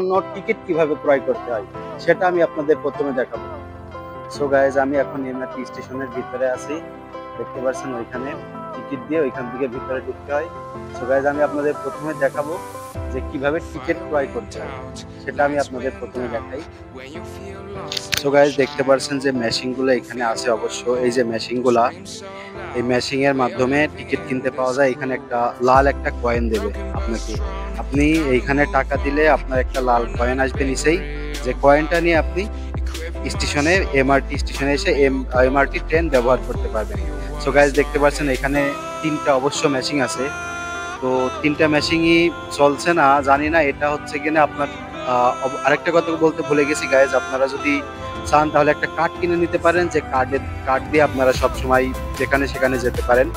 জন্য টিকিট কিভাবে ক্রয় করতে হয় সেটা আমি আপনাদের প্রথমে দেখাবো। সো গাইজ, আমি এখন এমআরটি স্টেশনের ভিতরে আছি। দেখতে পাচ্ছেন ওইখানে টিকিট দিয়ে ওইখান থেকে ভিতরে ঢুকতে হয়। সো গাইজ, আমি আপনাদের প্রথমে দেখাবো যে কিভাবে টিকিট ক্রয় করতে হয় সেটা আমি আপনাদের প্রথমে দেখাই। সো গাইজ, দেখতে পাচ্ছেন যে মেশিনগুলো এখানে আছে। অবশ্য এই যে মেশিনগুলা, এই মেশিং এর মাধ্যমে টিকিট কিনতে পাওয়া যায়। এখানে একটা লাল একটা কয়েন দেবে আপনাকে। আপনি এইখানে টাকা দিলে আপনার একটা লাল কয়েন আসবে নিচেই, যে কয়েনটা নিয়ে আপনি স্টেশনে এমআরটি স্টেশনে এসে এমআরটি ট্রেন ব্যবহার করতে পারবেন। সো গাইজ, দেখতে পাচ্ছেন এখানে তিনটা অবশ্য মেশিন আছে। তো তিনটা মেশিনই চলছে না, জানি না এটা হচ্ছে কিনা আপনার। আরেকটা কথা বলতে ভুলে গেছি গাইজ, আপনারা যদি চান তাহলে একটা কার্ড কিনে নিতে পারেন, যে কার্ড দিয়ে আপনারা সবসময় যেখানে সেখানে যেতে পারেন।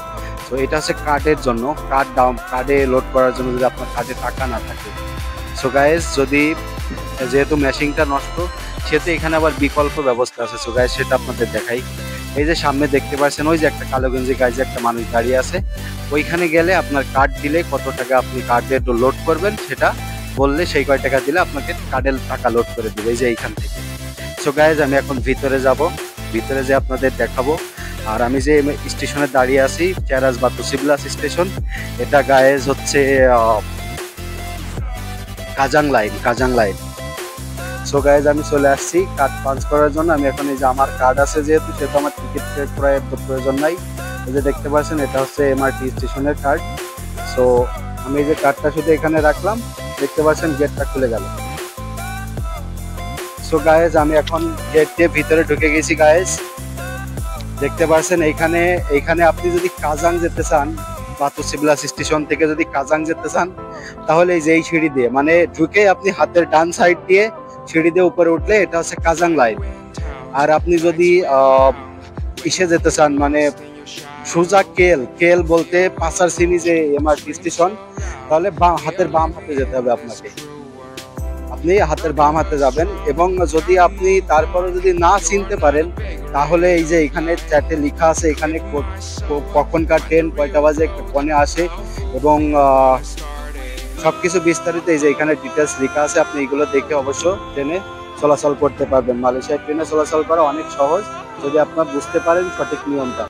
তো এটা হচ্ছে কার্ডের জন্য, কার্ডে লোড করার জন্য যদি আপনার কার্ডে টাকা না থাকে। সো গাইজ, যেহেতু মেশিনটা নষ্ট, সেহেতু এখানে আবার বিকল্প ব্যবস্থা আছে। সো গাইজ, সেটা আপনাদের দেখাই। এই যে সামনে দেখতে পাচ্ছেন ওই যে একটা কালো গেঞ্জি গাইজে একটা মানুষ দাঁড়িয়ে আছে, ওইখানে গেলে আপনার কার্ড দিলে কত টাকা আপনি কার্ডে লোড করবেন সেটা বললে সেই কয় টাকা দিলে আপনাকে কার্ডের টাকা লোড করে দেবে, এই যে এইখান থেকে। সো গাইজ, আমি এখন ভিতরে যাব, ভিতরে যে আপনাদের দেখাবো। আর আমি যে স্টেশনে দাঁড়িয়ে আছি, চেরাস বাতুসিবলাস স্টেশন, এটা গাইজ হচ্ছে কাজাং লাইন। সো গাইজ, আমি চলে আসছি কার্ড পাঞ্চ করার জন্য। আমি এখন এই যে আমার কার্ড আছে যেহেতু, সেহেতু আমার টিকিট ক্রয়ের তো প্রয়োজন নাই। এই যে দেখতে পাচ্ছেন এটা হচ্ছে এমআরটি স্টেশনের কার্ড। সো আমি এই যে কার্ডটা শুধু এখানে রাখলাম, দেখতে পাচ্ছেন গেটটা খুলে গেল। সো গাইজ, আমি এখন গেট দিয়ে ভিতরে ঢুকে গেছি গাইজ। দেখতে পাচ্ছেন এইখানে আপনি যদি কাজাং যেতে চান, বাতুসিবলাস স্টেশন থেকে যদি কাজাং যেতে চান, তাহলে এই যে এই সিঁড়ি দিয়ে মানে ঢুকে আপনি হাতের ডান সাইড দিয়ে সিঁড়ি দিয়ে উপরে উঠলে এটা হচ্ছে কাজাং লাইন। আর আপনি যদি ইসে যেতে চান, মানে সোজা কেল বলতে পাঁচার চিনি যে এমআরটি স্টেশন, তাহলে হাতের বাম হাতে যেতে হবে আপনাকে। আপনি হাতের বাম হাতে যাবেন, এবং যদি আপনি তারপরে যদি না চিনতে পারেন, তাহলে এই যে এখানে চ্যাটে লেখা আছে, এখানে কখনকার ট্রেন কয়টা বাজে কনে আসে, এবং সবকিছু বিস্তারিত এই যে এখানে ডিটেলস লেখা আছে। আপনি এগুলো দেখে অবশ্য ট্রেনে চলাচল করতে পারবেন। মালয়েশিয়ার ট্রেনে চলাচল করা অনেক সহজ, যদি আপনার বুঝতে পারেন সঠিক নিয়মটা।